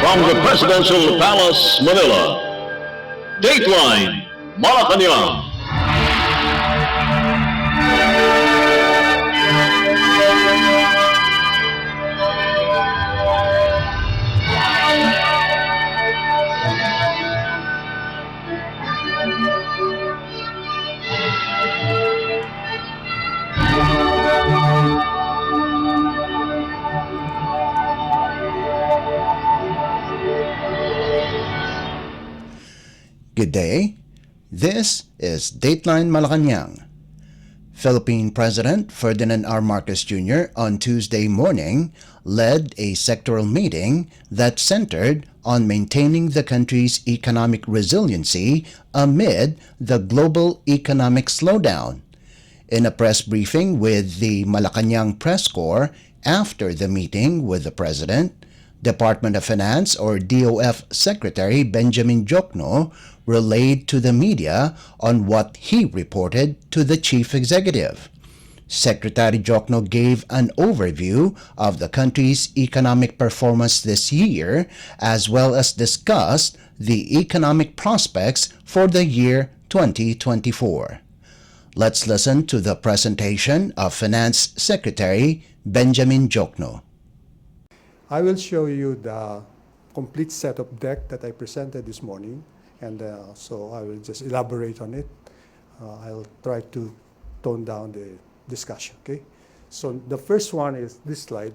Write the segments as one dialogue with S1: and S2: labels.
S1: From the Presidential Palace, Manila, Dateline Malacañang.
S2: Good day. This is Dateline Malacañang. Philippine President Ferdinand R. Marcos Jr. on Tuesday morning led a sectoral meeting that centered on maintaining the country's economic resiliency amid the global economic slowdown. In a press briefing with the Malacañang Press Corps after the meeting with the President, Department of Finance or DOF Secretary Benjamin Jokno relayed to the media on what he reported to the Chief Executive. Secretary Jokno gave an overview of the country's economic performance this year, as well as discussed the economic prospects for the year 2024. Let's listen to the presentation of Finance Secretary Benjamin Jokno.
S3: I will show you the complete set of deck that I presented this morning, and so I will just elaborate on it. I'll try to tone down the discussion, okay? So the first one is this slide.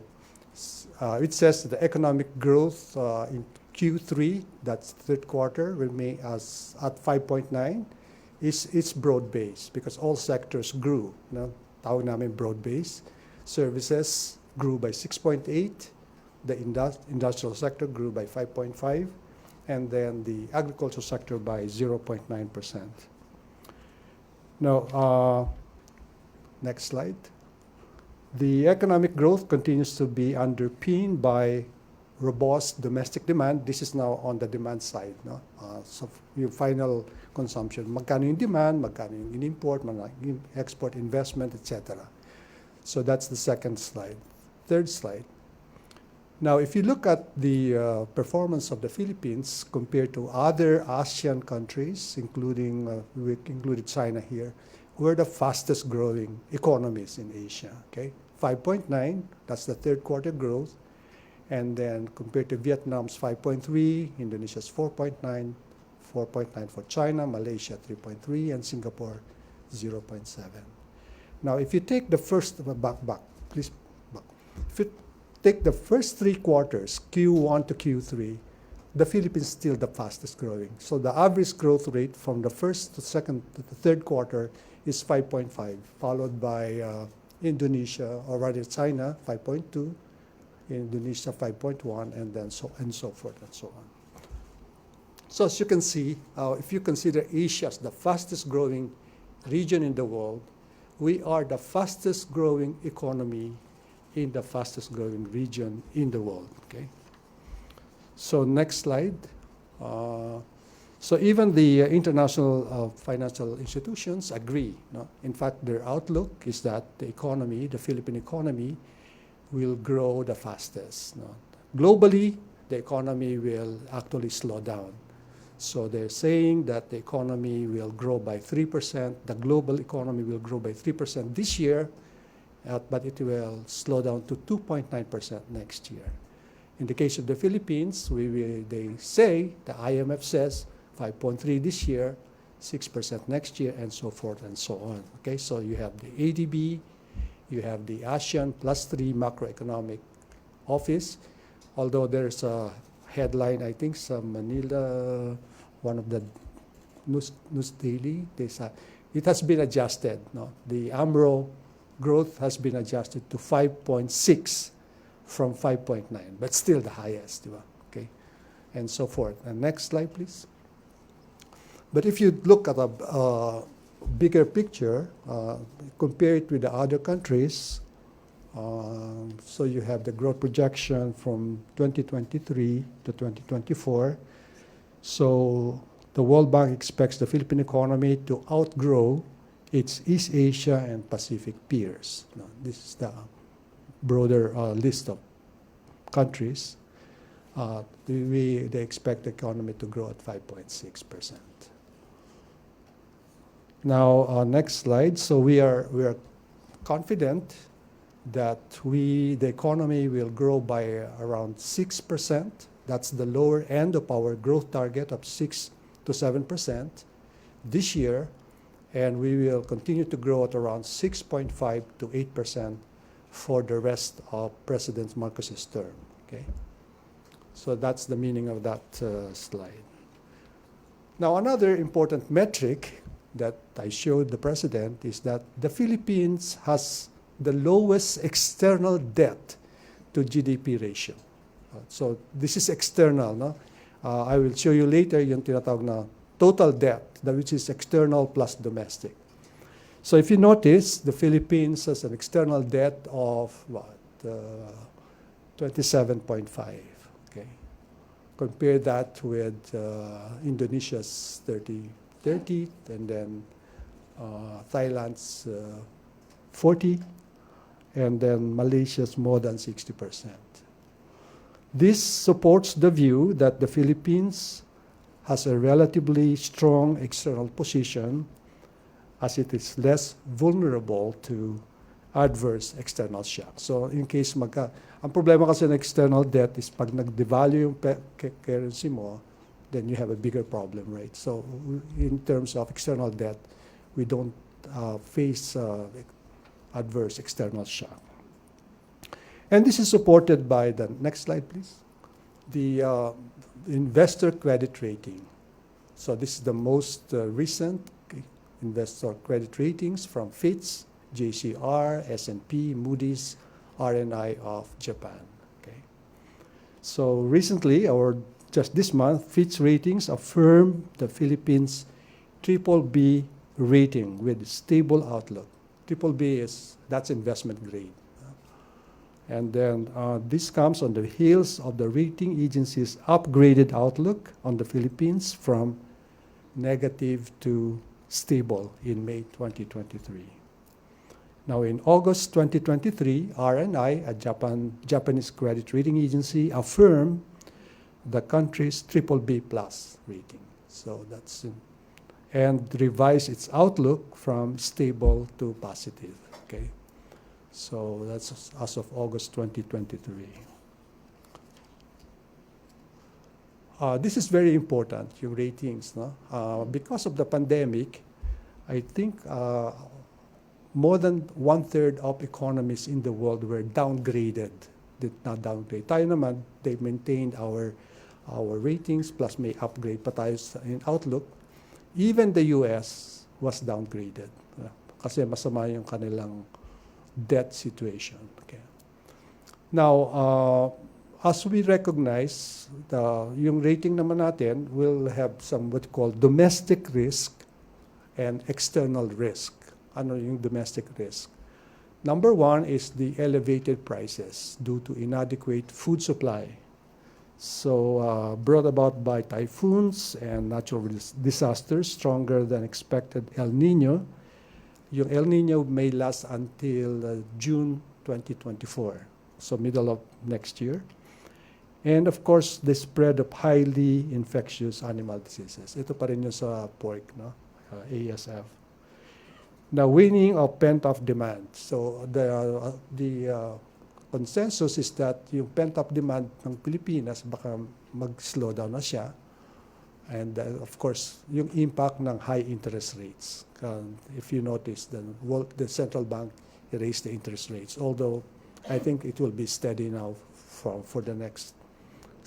S3: It says the economic growth in Q3, that's third quarter, remain as at 5.9. It's broad-based because all sectors grew. Tawag namin broad-based. Services grew by 6.8. The industrial sector grew by 5.5, and then the agricultural sector by 0.9%. Now, next slide. The economic growth continues to be underpinned by robust domestic demand. This is now on the demand side. So your final consumption, magkano yung demand, magkano yung in-import, magkano export, investment, etc. So that's the second slide. Third slide. Now, if you look at the performance of the Philippines compared to other ASEAN countries, including, we included China here, we're the fastest growing economies in Asia, okay? 5.9, that's the third quarter growth. And then compared to Vietnam's 5.3, Indonesia's 4.9, 4.9 for China, Malaysia 3.3, and Singapore 0.7. Now, if you take the first, please, back. If you take the first three quarters, Q1 to Q3, the Philippines is still the fastest growing. So the average growth rate from the first to second to the third quarter is 5.5, followed by Indonesia, or rather China, 5.2, Indonesia 5.1, and then so forth and so on. So as you can see, if you consider Asia as the fastest growing region in the world, we are the fastest growing economy in the fastest growing region in the world, okay? So next slide. So even the international financial institutions agree. In fact, their outlook is that the economy, the Philippine economy, will grow the fastest. Globally, the economy will actually slow down. So they're saying that the economy will grow by 3%. The global economy will grow by 3% this year, but it will slow down to 2.9% next year. In the case of the Philippines, they say, the IMF says 5.3 this year, 6% next year, and so forth and so on. Okay, so you have the ADB, you have the ASEAN +3 macroeconomic office, although there's a headline, I think, some Manila, one of the news daily, they say it has been adjusted. The AMRO growth has been adjusted to 5.6 from 5.9, but still the highest, okay, and so forth. And next slide, please. But if you look at a bigger picture, compare it with the other countries, so you have the growth projection from 2023 to 2024. So the World Bank expects the Philippine economy to outgrow its East Asia and Pacific peers. This is the broader list of countries. they expect the economy to grow at 5.6%. Now, next slide. So we are confident that the economy will grow by around 6%. That's the lower end of our growth target of 6 to 7% this year, and we will continue to grow at around 6.5 to 8% for the rest of President Marcos's term. Okay, so that's the meaning of that slide. Now, another important metric that I showed the president is that the Philippines has the lowest external debt to GDP ratio. So this is external, no? I will show you later yung tinatawag na total debt, which is external plus domestic. So if you notice, the Philippines has an external debt of what? 27.5. Okay. Compare that with Indonesia's 30, and then Thailand's 40, and then Malaysia's more than 60%. This supports the view that the Philippines has a relatively strong external position as it is less vulnerable to adverse external shocks. So in case ang problema kasi ng external debt is pag nag-devalue yung currency mo, then you have a bigger problem, right? So in terms of external debt, we don't face adverse external shock. And this is supported by the next slide, please. The investor credit rating. So this is the most recent investor credit ratings from Fitch, JCR, S&P, Moody's, RNI of Japan. Okay. So recently, or just this month, Fitch Ratings affirmed the Philippines BBB rating with stable outlook. BBB that's investment grade. And then this comes on the heels of the rating agency's upgraded outlook on the Philippines from negative to stable in May 2023. Now in August 2023, RNI, a Japanese credit rating agency, affirmed the country's BBB plus rating. So that's and revised its outlook from stable to positive. Okay. So that's as of August 2023. This is very important, yung ratings. No? Because of the pandemic, I think more than 1/3 of economies in the world were downgraded. Did not downgrade. Tayo naman, they maintained our ratings plus may upgrade pa tayo in outlook. Even the US was downgraded. Kasi masama yung kanilang debt situation. Okay. Now, as we recognize, yung rating naman natin will have some what we call domestic risk and external risk. Ano yung domestic risk? Number one is the elevated prices due to inadequate food supply. So brought about by typhoons and natural disasters stronger than expected El Nino. Yung El Nino may last until June 2024, so middle of next year. And of course, the spread of highly infectious animal diseases. Ito pa rin yung sa pork, no? ASF. The waning of pent-up demand. So the consensus is that yung pent-up demand ng Pilipinas baka mag-slow down na siya. And of course, yung impact ng high interest rates. If you notice, the central bank raised the interest rates. Although I think it will be steady now for the next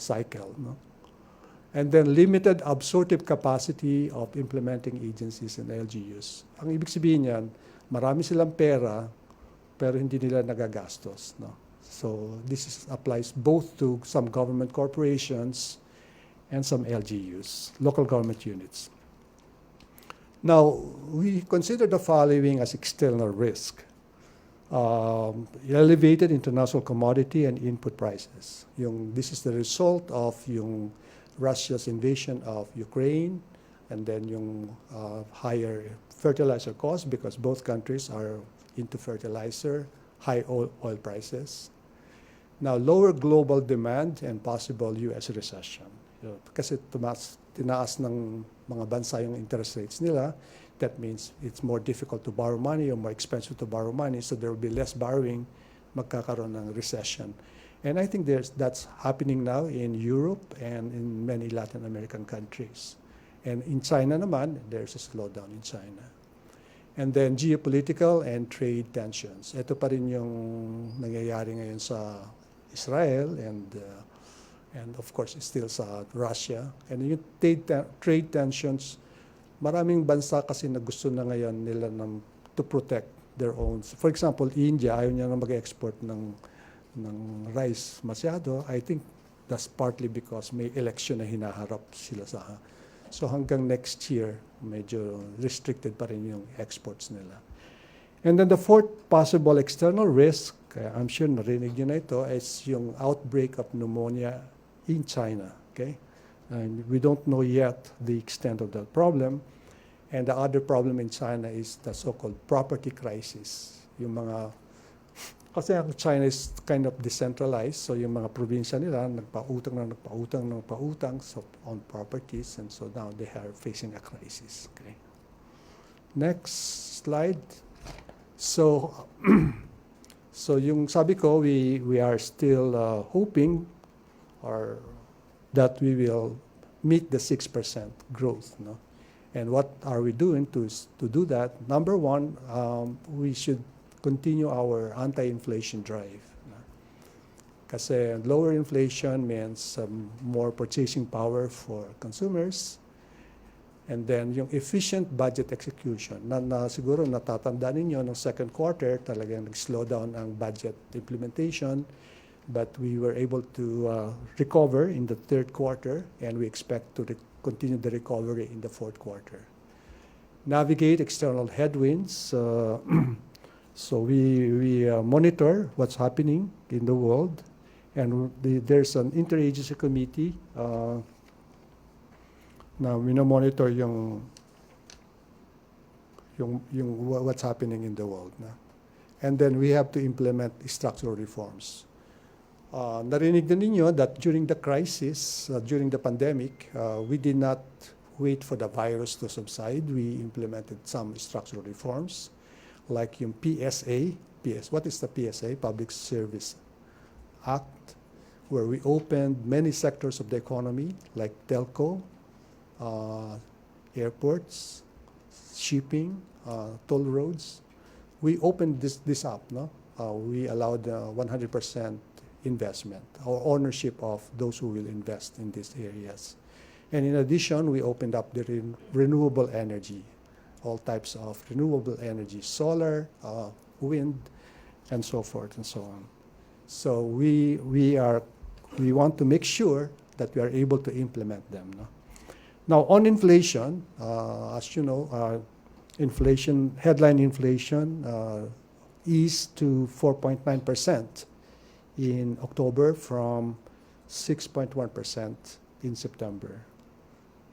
S3: cycle. No? And then limited absorptive capacity of implementing agencies and LGUs. Ang ibig sabihin yan, marami silang pera, pero hindi nila nagagastos. No? So this applies both to some government corporations and some LGUs, local government units. Now, we consider the following as external risk. Elevated international commodity and input prices. This is the result of Russia's invasion of Ukraine, and then higher fertilizer costs because both countries are into fertilizer, high oil prices. Now, lower global demand and possible US recession. Kasi tinaas ng mga bansa yung interest rates nila. That means it's more difficult to borrow money or more expensive to borrow money, so there will be less borrowing, magkakaroon ng recession. And I think that's happening now in Europe and in many Latin American countries. And in China naman, there's a slowdown in China. And then geopolitical and trade tensions. Ito pa rin yung nangyayari ngayon sa Israel and of course still sa Russia. And yung trade tensions, maraming bansa kasi na gusto na ngayon nila to protect their own. For example, India, ayaw niya na mag-export ng rice masyado. I think that's partly because may election na hinaharap sila sa. So hanggang next year, medyo restricted pa rin yung exports nila. And then the fourth possible external risk, I'm sure narinig nyo na ito, is yung outbreak of pneumonia in China. Okay? And we don't know yet the extent of that problem. And the other problem in China is the so-called property crisis. Yung mga kasi China is kind of decentralized, so yung mga probinsya nila nagpautang so on properties, and so now they are facing a crisis. Okay. Next slide. So, so yung sabi ko, we are still hoping or that we will meet the 6% growth. No? And what are we doing to do that? Number one, we should continue our anti-inflation drive. Kasi lower inflation means more purchasing power for consumers. And then yung efficient budget execution. Na siguro natatandaan ninyo, ng second quarter, talagang nag-slow down ang budget implementation. But we were able to recover in the third quarter, and we expect to continue the recovery in the fourth quarter. Navigate external headwinds. So we monitor what's happening in the world, and there's an interagency committee na monitor yung what's happening in the world. Na. And then we have to implement structural reforms. Narinig na ninyo that during the crisis, during the pandemic, we did not wait for the virus to subside. We implemented some structural reforms. Like yung PSA, what is the PSA? Public Service Act, where we opened many sectors of the economy, like telco, airports, shipping, toll roads. We opened this up, no? We allowed 100% investment or ownership of those who will invest in these areas. And in addition, we opened up the renewable energy, all types of renewable energy, solar, wind, and so forth and so on. So we want to make sure that we are able to implement them. No? Now on inflation, as you know, headline inflation eased to 4.9% in October from 6.1% in September.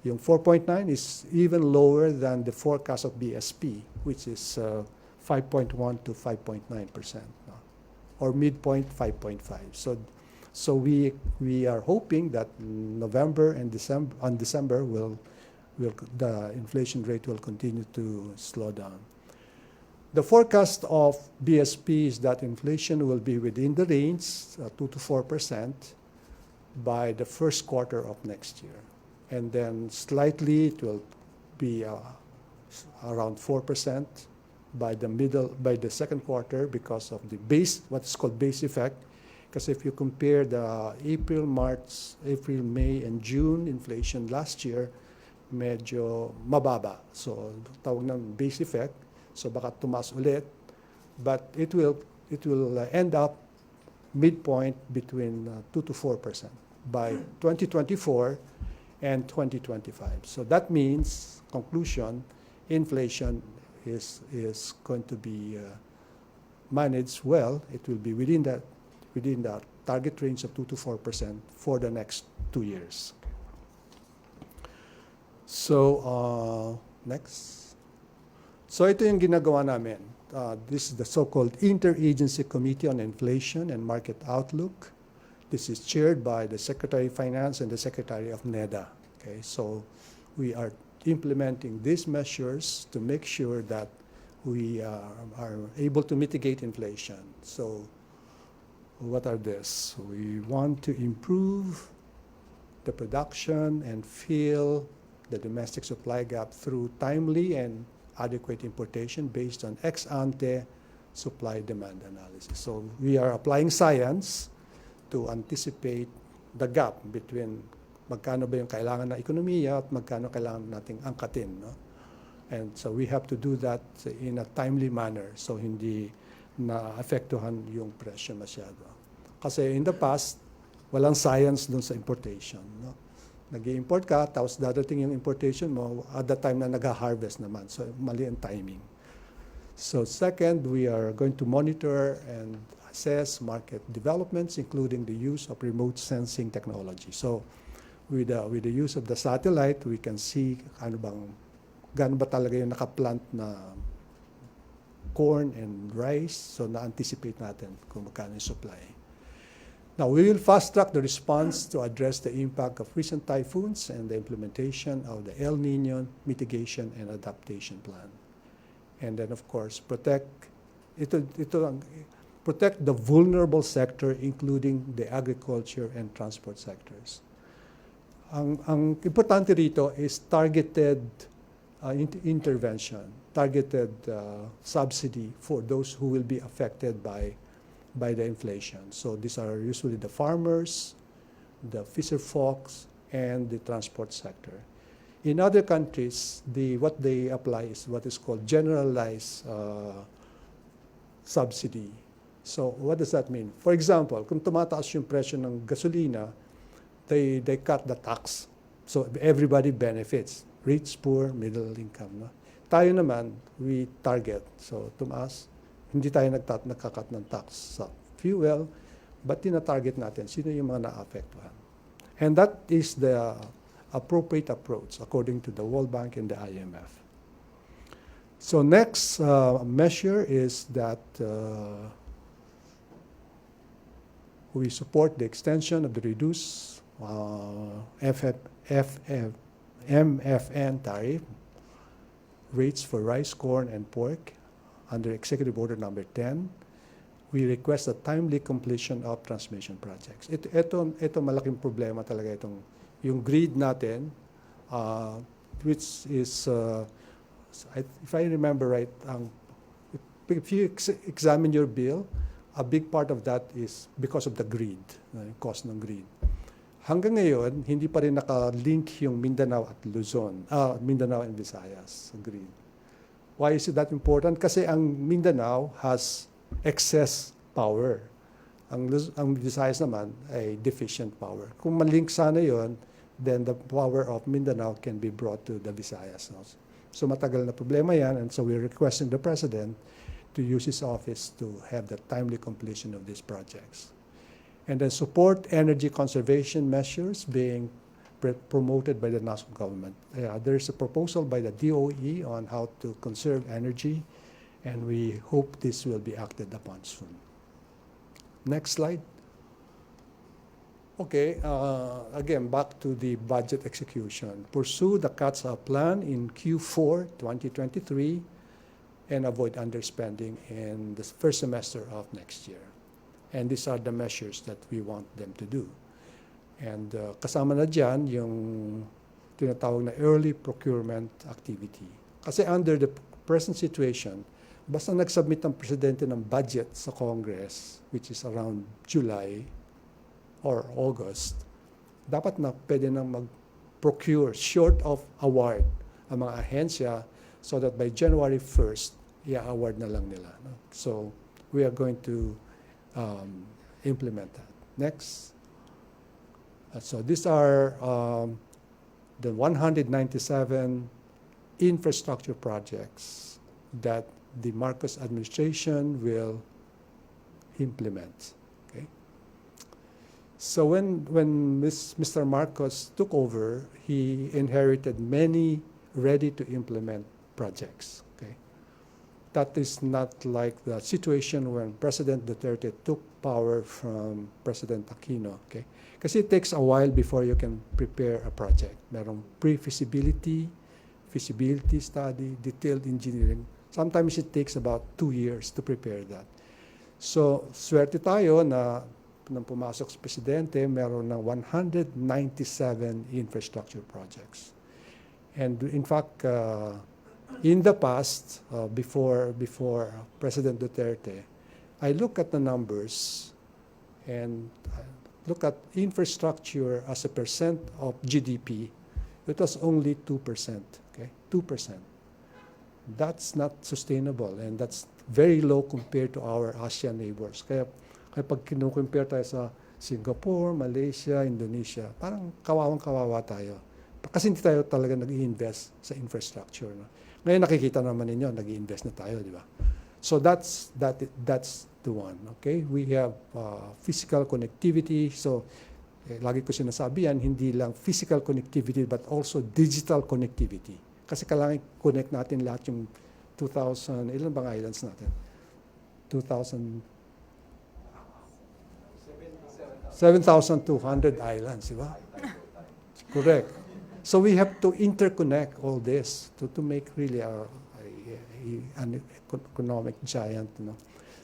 S3: Yung 4.9 is even lower than the forecast of BSP, which is 5.1 to 5.9%, no? Or midpoint 5.5. So we are hoping that November and December the inflation rate will continue to slow down. The forecast of BSP is that inflation will be within the range 2 to 4% by the first quarter of next year. And then slightly it will be around 4% by the second quarter because of the what's called base effect. Because if you compare the April, May, and June inflation last year, medyo mababa. So tawag ng base effect. So baka tumaas ulit, but it will end up midpoint between 2 to 4% by 2024 and 2025. So that means, conclusion, inflation is going to be managed well. It will be within that target range of 2 to 4% for the next 2 years. So next. So ito yung ginagawa namin. This is the so-called Interagency Committee on Inflation and Market Outlook. This is chaired by the Secretary of Finance and the Secretary of NEDA. Okay, so we are implementing these measures to make sure that we are able to mitigate inflation. So what are this? We want to improve the production and fill the domestic supply gap through timely and adequate importation based on ex-ante supply-demand analysis. So we are applying science to anticipate the gap between magkano ba yung kailangan ng ekonomiya at magkano kailangan nating angkatin. No? And so we have to do that in a timely manner so hindi na-apektuhan yung presyo masyado. Kasi in the past, walang science dun sa importation. No? Nag-i-import ka, tapos dadating yung importation mo at the time na nag-harvest naman. So mali ang timing. So second, we are going to monitor and assess market developments, including the use of remote sensing technology. So with the use of the satellite, we can see gaano ba talaga yung nakaplant na corn and rice. So na-anticipate natin kung magkano yung supply. Now, we will fast-track the response to address the impact of recent typhoons and the implementation of the El Niño Mitigation and Adaptation Plan. And then, of course, protect the vulnerable sector, including the agriculture and transport sectors. Ang importante rito is targeted intervention, targeted subsidy for those who will be affected by the inflation. So these are usually the farmers, the fisher folks, and the transport sector. In other countries, what they apply is what is called generalized subsidy. So what does that mean? For example, kung tumataas yung presyo ng gasolina, they cut the tax. So everybody benefits, rich, poor, middle income. No? Tayo naman, we target. So tumaas, hindi tayo nagkakat ng tax sa fuel, but tina-target natin sino yung mga na-apektuhan. And that is the appropriate approach according to the World Bank and the IMF. So next measure is that we support the extension of the reduced MFN tariff rates for rice, corn, and pork under Executive Order Number 10. We request a timely completion of transmission projects. Ito malaking problema talaga yung grid natin, which is, if I remember right, if you examine your bill, a big part of that is because of the grid, yung cost ng grid. Hanggang ngayon, hindi pa rin naka-link yung Mindanao at Luzon, Mindanao and Visayas sa grid. Why is that important? Kasi ang Mindanao has excess power. Ang Visayas naman ay deficient power. Kung malink sana yon, then the power of Mindanao can be brought to the Visayas. No? So matagal na problema yan, and so we're requesting the President to use his office to have the timely completion of these projects. And then support energy conservation measures being promoted by the national government. There's a proposal by the DOE on how to conserve energy, and we hope this will be acted upon soon. Next slide. Okay, again, back to the budget execution. Pursue the CATSA plan in Q4 2023 and avoid underspending in the first semester of next year. And these are the measures that we want them to do. And kasama na dyan yung tinatawag na early procurement activity. Kasi under the present situation, basta nag-submit ng presidente ng budget sa Congress, which is around July or August, dapat na pwede nang mag-procure short of award ang mga ahensya so that by January 1st, i-award na lang nila. No? So we are going to implement that. Next. So these are the 197 infrastructure projects that the Marcos administration will implement. Okay. So when Mr. Marcos took over, he inherited many ready-to-implement projects. Okay. that is not like the situation when President Duterte took power from President Aquino. Okay? Kasi it takes a while before you can prepare a project. Merong pre-feasibility, feasibility study, detailed engineering. Sometimes it takes about 2 years to prepare that. So, swerte tayo na nang pumasok sa presidente, meron ng 197 infrastructure projects. And in fact, in the past, before President Duterte, I look at the numbers and look at infrastructure as a percent of GDP. It was only 2%. Okay, 2%. That's not sustainable, and that's very low compared to our ASEAN neighbors. Kaya pag kinukumpare tayo sa Singapore, Malaysia, Indonesia, parang kawawang-kawawa tayo. Kasi hindi tayo talaga nag-i-invest sa infrastructure. No? Ngayon nakikita naman ninyo, nag-i-invest na tayo, di ba? So that's the one. Okay, we have physical connectivity. So lagi ko sinasabi yan, hindi lang physical connectivity but also digital connectivity. Kasi kailangan connect natin lahat yung 2,000, ilan bang islands natin? 7,200 islands, di ba? Correct. So we have to interconnect all this to make really an economic giant. You know?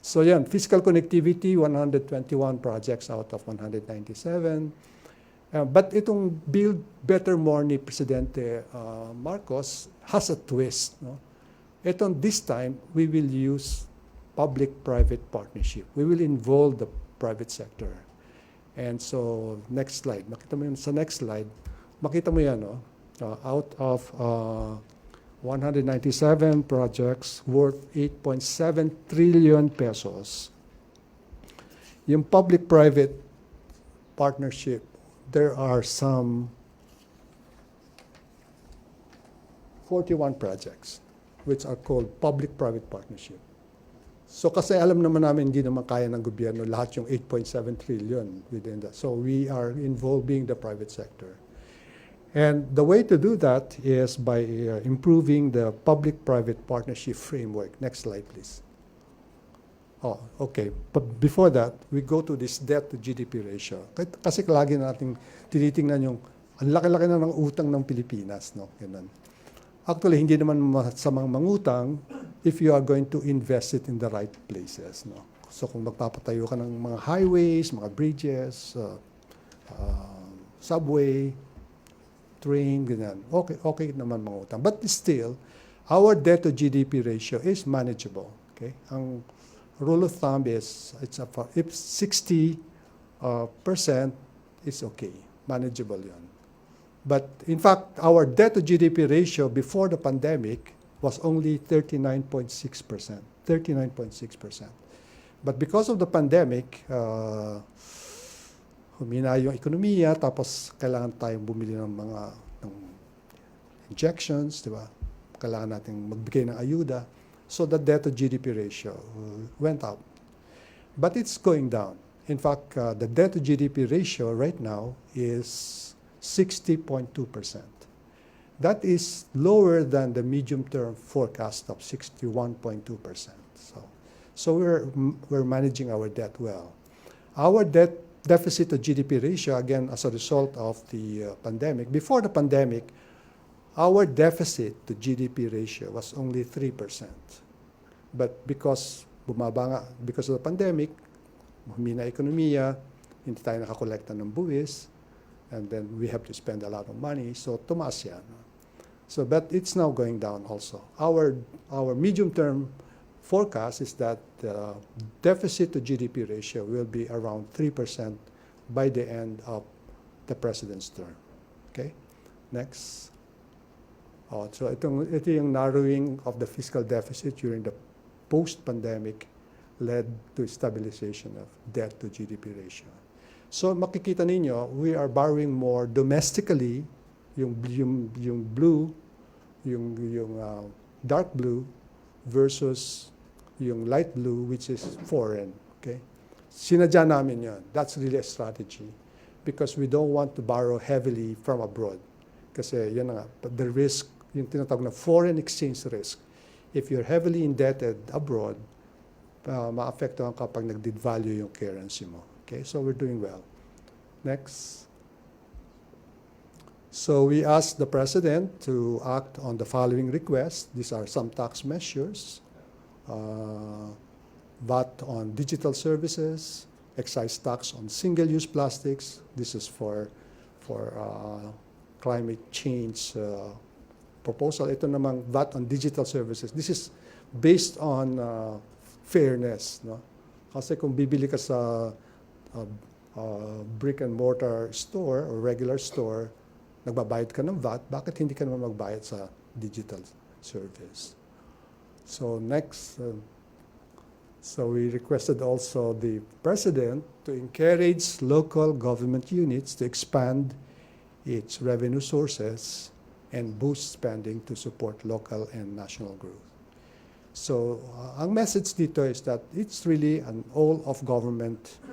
S3: So yan, physical connectivity, 121 projects out of 197. But itong Build Better More ni Presidente Marcos has a twist. No? This time, we will use public-private partnership. We will involve the private sector. And so, next slide. Makita mo yun sa next slide. Makita mo yan, no? Out of 197 projects worth 8.7 trillion pesos, yung public-private partnership, there are some 41 projects which are called public-private partnership. So kasi alam naman namin hindi naman kaya ng gobyerno lahat yung 8.7 trillion within that. So we are involving the private sector. And the way to do that is by improving the public-private partnership framework. Next slide, please. Oh, okay. But before that, we go to this debt to GDP ratio. Kasi lagi natin tinitingnan yung ang laki-laki na ng utang ng Pilipinas, no? Ganun. Actually, hindi naman masamang mangutang if you are going to invest it in the right places, no? So kung magpapatayo ka ng mga highways, mga bridges, subway, train, ganyan. Okay naman mangutang. But still, our debt to GDP ratio is manageable. Okay? Ang rule of thumb is if 60% is okay, manageable yan. But in fact, our debt to GDP ratio before the pandemic was only 39.6%. 39.6%. But because of the pandemic, humina yung ekonomiya, tapos kailangan tayong bumili ng mga injections, di ba? Kailangan natin magbigay ng ayuda. So the debt to GDP ratio went up. But it's going down. In fact, the debt to GDP ratio right now is 60.2%. That is lower than the medium-term forecast of 61.2%. So we're managing our debt well. Our debt deficit to GDP ratio, again, as a result of the pandemic. Before the pandemic, our deficit to GDP ratio was only 3%. But because because of the pandemic, humina ekonomiya, hindi tayo nakakolekta ng buwis, and then we have to spend a lot of money, so tumaas yan. So, but it's now going down also. Our medium-term forecast is that the deficit to GDP ratio will be around 3% by the end of the president's term. Okay? Next. So ito yung narrowing of the fiscal deficit during the post-pandemic led to stabilization of debt to GDP ratio. So makikita ninyo, we are borrowing more domestically, yung blue, yung dark blue versus yung light blue, which is foreign. Okay? Sinadya namin yan. That's really a strategy because we don't want to borrow heavily from abroad. Kasi yan nga, the risk, yung tinatawag na foreign exchange risk, if you're heavily indebted abroad, maapektuhan kapag nag-devalue yung currency mo. Okay, so we're doing well. Next. So we asked the President to act on the following requests. These are some tax measures. VAT on digital services, excise tax on single-use plastics. This is for climate change proposal. Ito namang VAT on digital services. This is based on fairness. No? Kasi kung bibili ka sa brick and mortar store or regular store, nagbabayad ka ng VAT, bakit hindi ka naman magbayad sa digital service? So next, so we requested also the President to encourage local government units to expand its revenue sources and boost spending to support local and national growth. So ang message dito is that it's really an all-of-government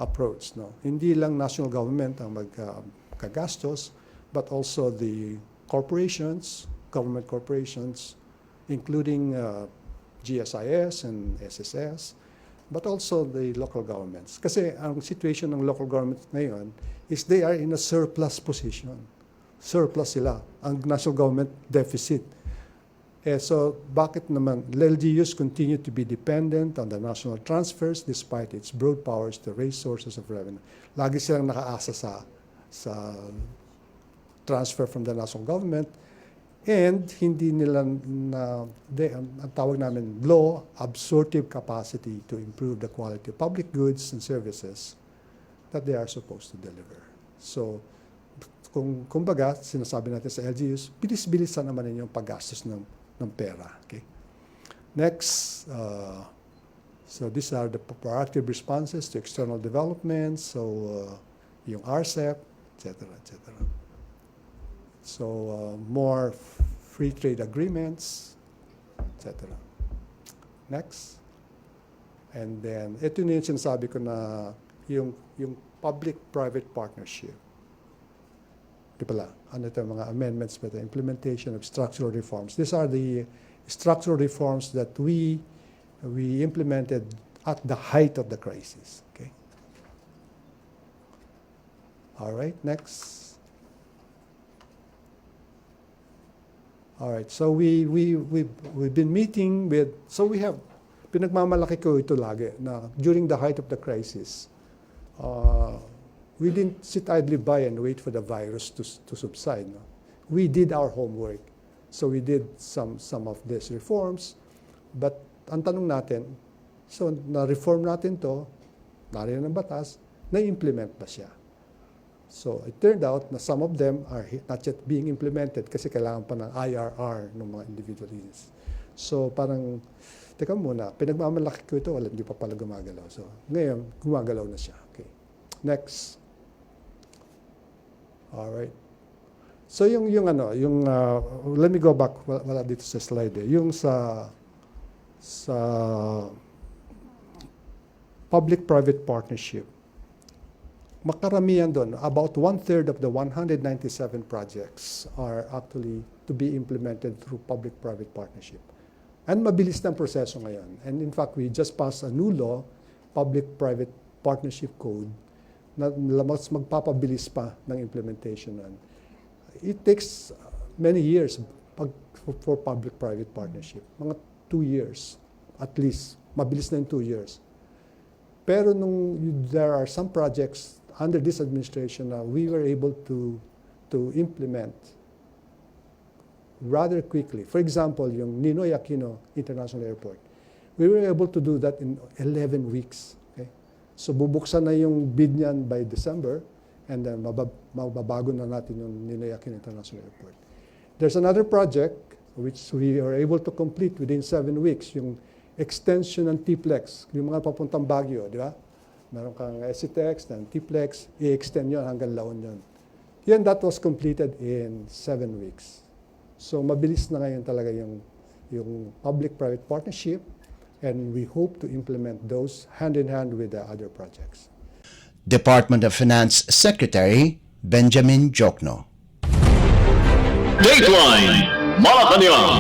S3: approach. No? Hindi lang national government ang magkagastos, but also the corporations, government corporations, including GSIS and SSS, but also the local governments. Kasi ang situation ng local governments ngayon is they are in a surplus position. Surplus sila. Ang national government deficit. So bakit naman LGUs continue to be dependent on the national transfers despite its broad powers to raise sources of revenue? Lagi silang nakaasa sa transfer from the national government, and hindi nila ang tawag namin low absorptive capacity to improve the quality of public goods and services that they are supposed to deliver. So, kumbaga, sinasabi natin sa LGUs, bilis-bilisan naman yung paggastos ng pera. Okay? Next, so these are the proactive responses to external developments, so yung RCEP, etc., etc. So, more free trade agreements, etc. Next. And then, ito na yung sinasabi ko na yung public-private partnership. Di pala, ano ito, mga amendments by the implementation of structural reforms. These are the structural reforms that we implemented at the height of the crisis. Okay. All right, next. All right, so we've been meeting with, so we have, pinagmamalaki ko ito lagi, na during the height of the crisis, we didn't sit idly by and wait for the virus to subside. No? We did our homework. So we did some of these reforms, but ang tanong natin, so na-reform natin to, nariyan ng batas, na-implement ba siya? So it turned out na some of them are not yet being implemented kasi kailangan pa ng IRR ng mga individual units. So parang, teka muna, pinagmamalaki ko ito, wala, hindi pa pala gumagalaw. So ngayon, gumagalaw na siya. Okay. Next. All right. So let me go back, wala dito sa slide eh. Yung sa public-private partnership, makaramihan doon, about 1/3 of the 197 projects are actually to be implemented through public-private partnership. And mabilis na ang proseso ngayon. And in fact, we just passed a new law, Public-Private Partnership Code, na mas magpapabilis pa ng implementation nun. It takes many years for public-private partnership. Mga 2 years, at least. Mabilis na yung 2 years. Pero there are some projects under this administration now, we were able to implement rather quickly. For example, yung Ninoy Aquino International Airport. We were able to do that in 11 weeks. Okay? So bubuksan na yung bid niyan by December, and then mababago na natin yung Ninoy Aquino International Airport. There's another project which we are able to complete within 7 weeks, yung extension ng T-Plex, yung mga papuntang Baguio, di ba? Meron kang SCTEX, then T-Plex, i-extend yun hanggang Laon yun. Yan, that was completed in 7 weeks. So mabilis na ngayon talaga yung public-private partnership, and we hope to implement those hand-in-hand with the other projects.
S2: Department of Finance Secretary Benjamin Jokno.
S1: Dateline Malacañang.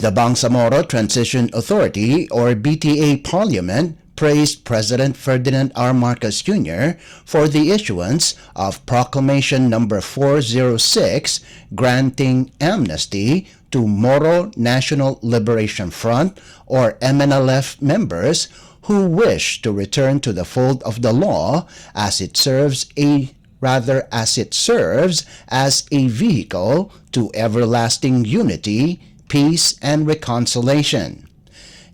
S2: The Bangsamoro Transition Authority or BTA Parliament praised President Ferdinand R. Marcos Jr. for the issuance of Proclamation Number 406 granting amnesty to Moro National Liberation Front or MNLF members who wish to return to the fold of the law as it serves as a vehicle to everlasting unity, peace, and reconciliation.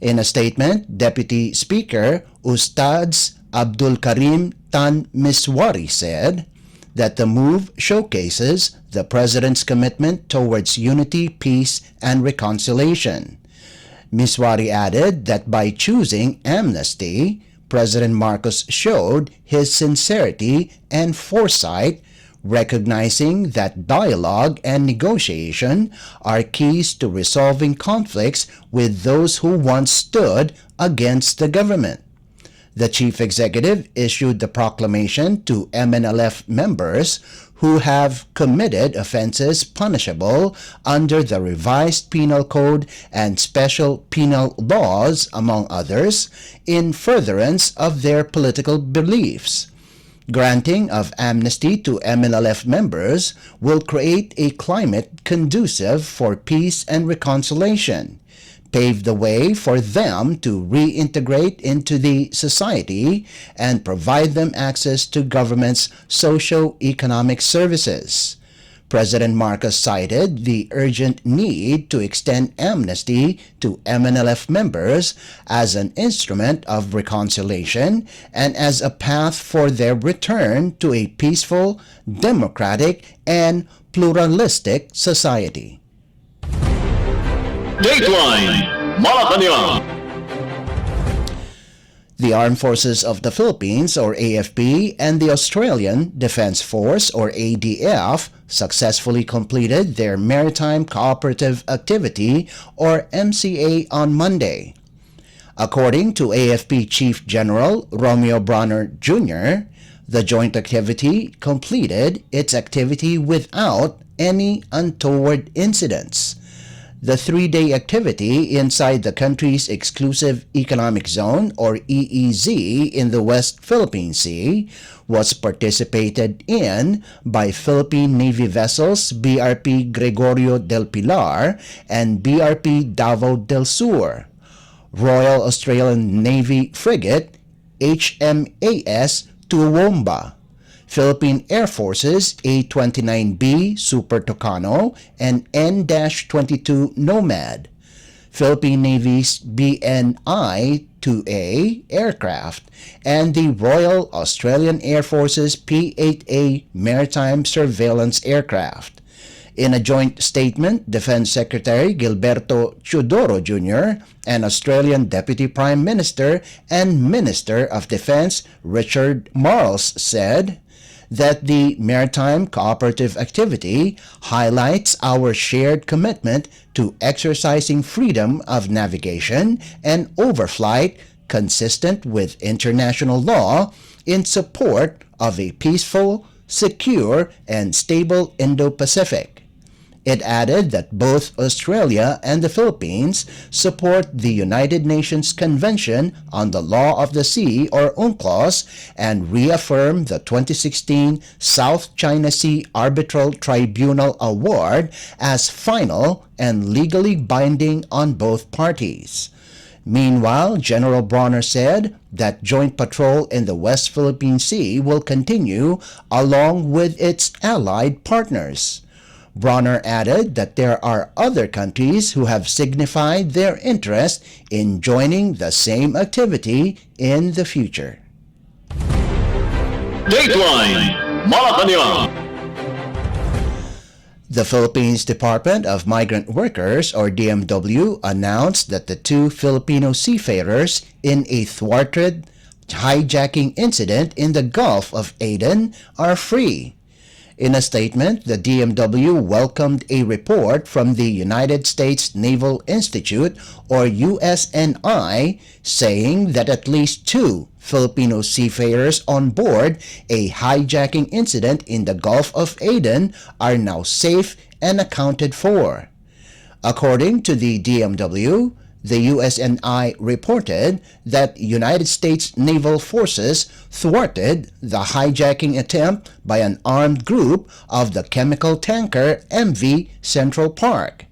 S2: In a statement, Deputy Speaker Ustaz Abdul Karim Tan Miswari said that the move showcases the President's commitment towards unity, peace, and reconciliation. Miswari added that by choosing amnesty, President Marcos showed his sincerity and foresight, recognizing that dialogue and negotiation are keys to resolving conflicts with those who once stood against the government. The chief executive issued the proclamation to MNLF members who have committed offenses punishable under the revised penal code and special penal laws, among others, in furtherance of their political beliefs. Granting of amnesty to MNLF members will create a climate conducive for peace and reconciliation, pave the way for them to reintegrate into the society, and provide them access to government's socio-economic services. President Marcos cited the urgent need to extend amnesty to MNLF members as an instrument of reconciliation and as a path for their return to a peaceful, democratic, and pluralistic society.
S1: Dateline Malacañang.
S2: The Armed Forces of the Philippines or AFP and the Australian Defence Force or ADF successfully completed their Maritime Cooperative Activity or MCA on Monday. According to AFP Chief General Romeo Bronner Jr., the joint activity completed its activity without any untoward incidents. The three-day activity inside the country's exclusive economic zone or EEZ in the West Philippine Sea was participated in by Philippine Navy vessels BRP Gregorio del Pilar and BRP Davao del Sur, Royal Australian Navy frigate HMAS Toowoomba, Philippine Air Force's A-29B Super Tucano and N-22 Nomad, Philippine Navy's BNI-2A aircraft, and the Royal Australian Air Force's P-8A Maritime Surveillance aircraft. In a joint statement, Defense Secretary Gilberto Teodoro Jr. and Australian Deputy Prime Minister and Minister of Defense Richard Marles said that the Maritime Cooperative Activity highlights our shared commitment to exercising freedom of navigation and overflight consistent with international law in support of a peaceful, secure, and stable Indo-Pacific. It added that both Australia and the Philippines support the United Nations Convention on the Law of the Sea or UNCLOS and reaffirm the 2016 South China Sea Arbitral Tribunal Award as final and legally binding on both parties. Meanwhile, General Bronner said that joint patrol in the West Philippine Sea will continue along with its allied partners. Bronner added that there are other countries who have signified their interest in joining the same activity in the future.
S1: Dateline Malacañang.
S2: The Philippines Department of Migrant Workers or DMW announced that the two Filipino seafarers in a thwarted hijacking incident in the Gulf of Aden are free. In a statement, the DMW welcomed a report from the United States Naval Institute or USNI saying that at least two Filipino seafarers on board a hijacking incident in the Gulf of Aden are now safe and accounted for. According to the DMW, the USNI reported that United States naval forces thwarted the hijacking attempt by an armed group of the chemical tanker MV Central Park.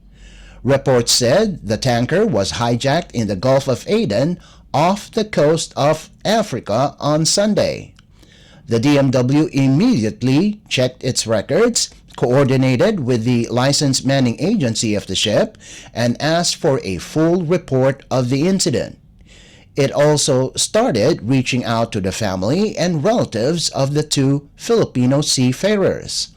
S2: Reports said the tanker was hijacked in the Gulf of Aden off the coast of Africa on Sunday. The DMW immediately checked its records, coordinated with the licensed manning agency of the ship, and asked for a full report of the incident. It also started reaching out to the family and relatives of the two Filipino seafarers.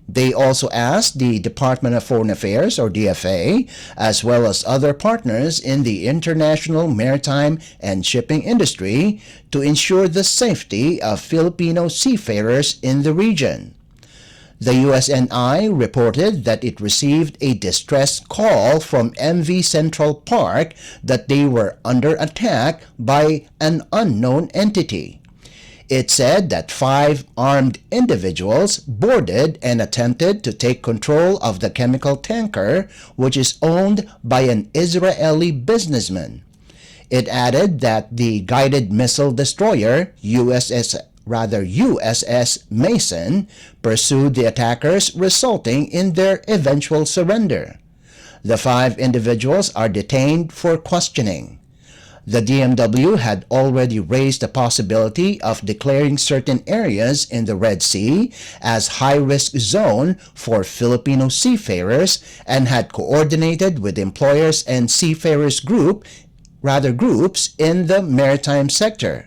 S2: They also asked the Department of Foreign Affairs, or DFA, as well as other partners in the international maritime and shipping industry to ensure the safety of Filipino seafarers in the region. The USNI reported that it received a distress call from MV Central Park that they were under attack by an unknown entity. It said that 5 armed individuals boarded and attempted to take control of the chemical tanker, which is owned by an Israeli businessman. It added that the guided missile destroyer USS Mason pursued the attackers, resulting in their eventual surrender. The 5 individuals are detained for questioning. The DMW had already raised the possibility of declaring certain areas in the Red Sea as high-risk zone for Filipino seafarers and had coordinated with employers and seafarers groups in the maritime sector.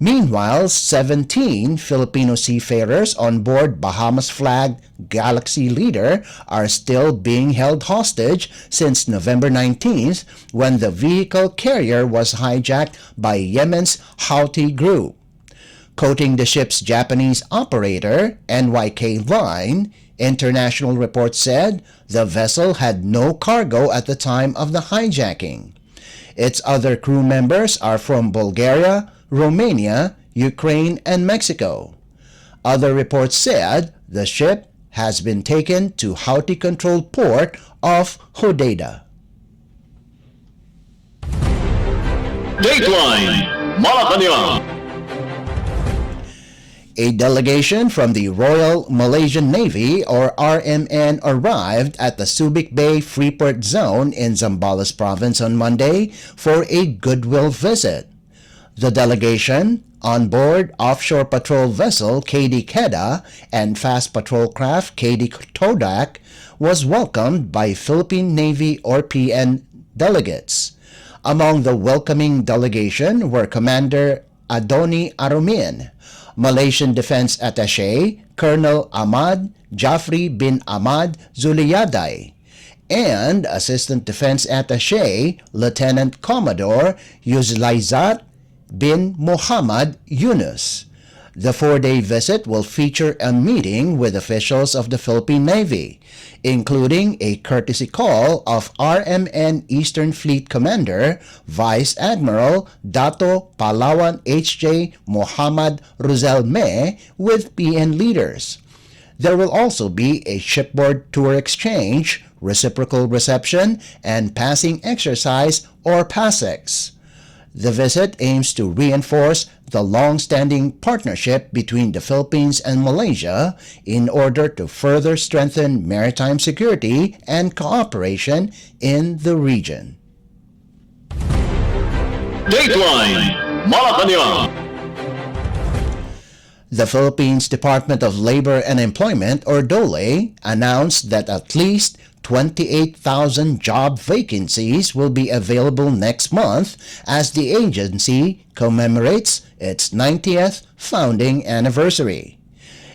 S2: Meanwhile, 17 Filipino seafarers on board Bahamas-flagged Galaxy Leader are still being held hostage since November 19th, when the vehicle carrier was hijacked by Yemen's Houthi group. Quoting the ship's Japanese operator, NYK Line, international reports said the vessel had no cargo at the time of the hijacking. Its other crew members are from Bulgaria, Romania, Ukraine, and Mexico. Other reports said the ship has been taken to Houthi-controlled port of Hodeidah.
S1: Dateline Malacañang.
S2: A delegation from the Royal Malaysian Navy, or RMN, arrived at the Subic Bay Freeport Zone in Zambales Province on Monday for a goodwill visit. The delegation, on board offshore patrol vessel KD Kedah and fast patrol craft KD Todak, was welcomed by Philippine Navy or PN delegates. Among the welcoming delegation were Commander Adoni Arumin, Malaysian Defense Attaché Colonel Ahmad Jafri bin Ahmad Zuliyaday, and Assistant Defense Attaché Lieutenant Commodore Yuzlaizat bin Muhammad Yunus. The 4-day visit will feature a meeting with officials of the Philippine Navy, including a courtesy call of RMN Eastern Fleet Commander Vice Admiral Dato Palawan H.J. Muhammad Ruzelme with PN leaders. There will also be a shipboard tour exchange, reciprocal reception, and passing exercise or PASEX. The visit aims to reinforce the long-standing partnership between the Philippines and Malaysia in order to further strengthen maritime security and cooperation in the region.
S1: Dateline Malacañang.
S2: The Philippines Department of Labor and Employment, or DOLE, announced that at least 28,000 job vacancies will be available next month as the agency commemorates its 90th founding anniversary.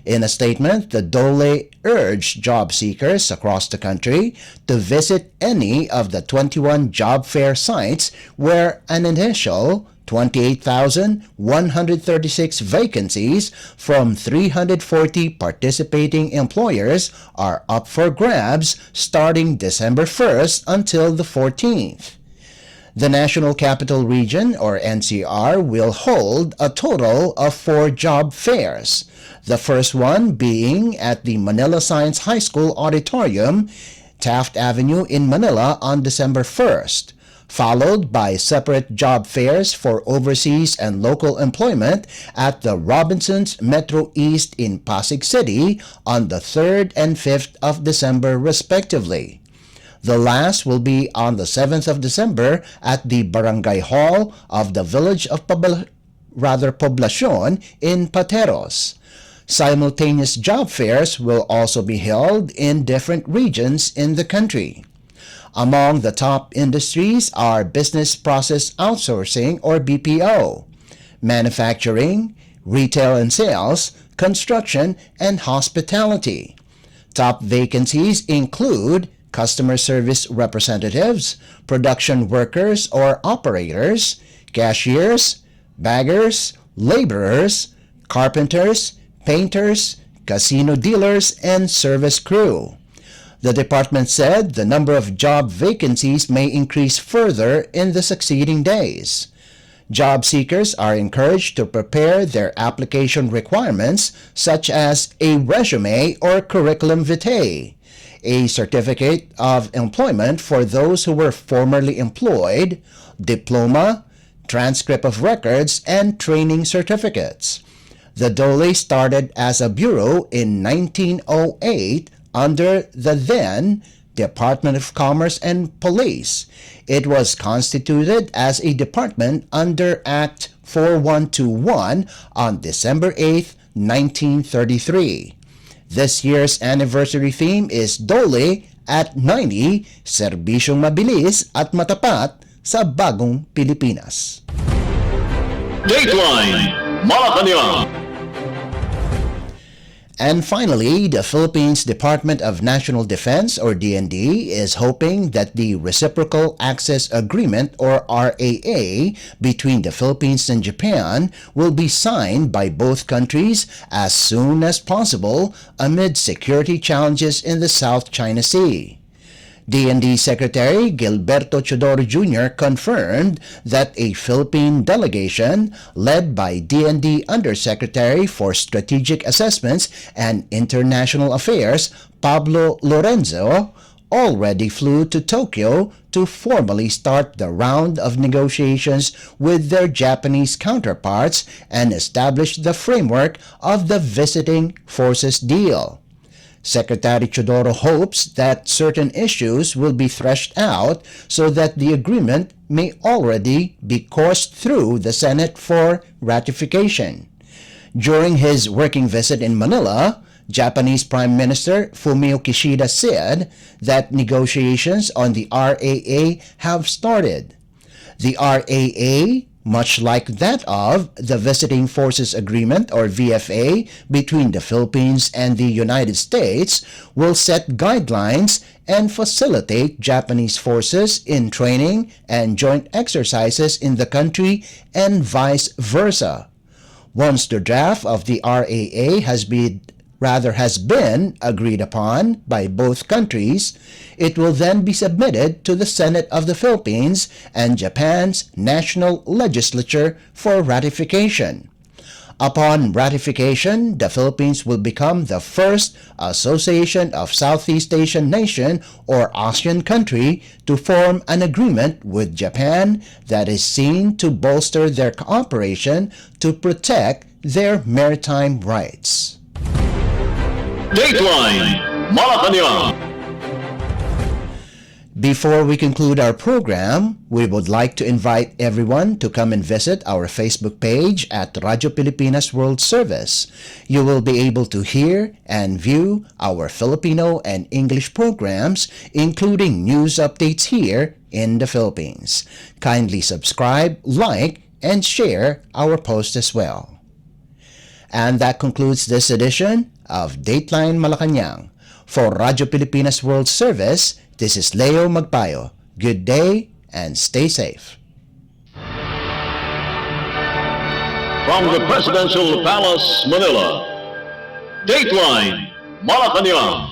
S2: In a statement, the DOLE urged job seekers across the country to visit any of the 21 job fair sites where an initial 28,136 vacancies from 340 participating employers are up for grabs starting December 1st until the 14th. The National Capital Region, or NCR, will hold a total of 4 job fairs, the first one being at the Manila Science High School Auditorium Taft Avenue in Manila on December 1st, followed by separate job fairs for overseas and local employment at the Robinsons Metro East in Pasig City on the 3rd and 5th of December respectively. The last will be on the 7th of December at the Barangay Hall of the Village of Poblacion in Pateros. Simultaneous job fairs will also be held in different regions in the country. Among the top industries are business process outsourcing or BPO, manufacturing, retail and sales, construction, and hospitality. Top vacancies include customer service representatives, production workers or operators, cashiers, baggers, laborers, carpenters, painters, casino dealers, and service crew. The department said the number of job vacancies may increase further in the succeeding days. Job seekers are encouraged to prepare their application requirements such as a resume or curriculum vitae, a certificate of employment for those who were formerly employed, diploma, transcript of records, and training certificates. The DOLE started as a bureau in 1908 under the then Department of Commerce and Police. It was constituted as a department under Act 4121 on December 8, 1933. This year's anniversary theme is DOLE at 90, Serbisyong Mabilis at Matapat sa Bagong Pilipinas.
S1: Dateline Malacañang.
S2: And finally, the Philippines Department of National Defense or DND is hoping that the Reciprocal Access Agreement or RAA between the Philippines and Japan will be signed by both countries as soon as possible amid security challenges in the South China Sea. DND Secretary Gilberto Chodoro Jr. confirmed that a Philippine delegation led by DND Undersecretary for Strategic Assessments and International Affairs Pablo Lorenzo already flew to Tokyo to formally start the round of negotiations with their Japanese counterparts and establish the framework of the Visiting Forces Deal. Secretary Chodoro hopes that certain issues will be threshed out so that the agreement may already be coursed through the Senate for ratification. During his working visit in Manila, Japanese Prime Minister Fumio Kishida said that negotiations on the RAA have started. The RAA, much like that of the Visiting Forces Agreement or VFA between the Philippines and the United States, will set guidelines and facilitate Japanese forces in training and joint exercises in the country and vice versa. Once the draft of the RAA has been agreed upon by both countries, it will then be submitted to the Senate of the Philippines and Japan's National Legislature for ratification. Upon ratification, the Philippines will become the first Association of Southeast Asian Nation or ASEAN country to form an agreement with Japan that is seen to bolster their cooperation to protect their maritime rights.
S1: Dateline Malacañang.
S2: Before we conclude our program, we would like to invite everyone to come and visit our Facebook page at Radyo Pilipinas World Service. You will be able to hear and view our Filipino and English programs, including news updates here in the Philippines. Kindly subscribe, like, and share our post as well. And that concludes this edition of Dateline Malacañang. For Radyo Pilipinas World Service, this is Leo Magpayo. Good day and stay safe.
S1: From the Presidential Palace, Manila, Dateline Malacañang.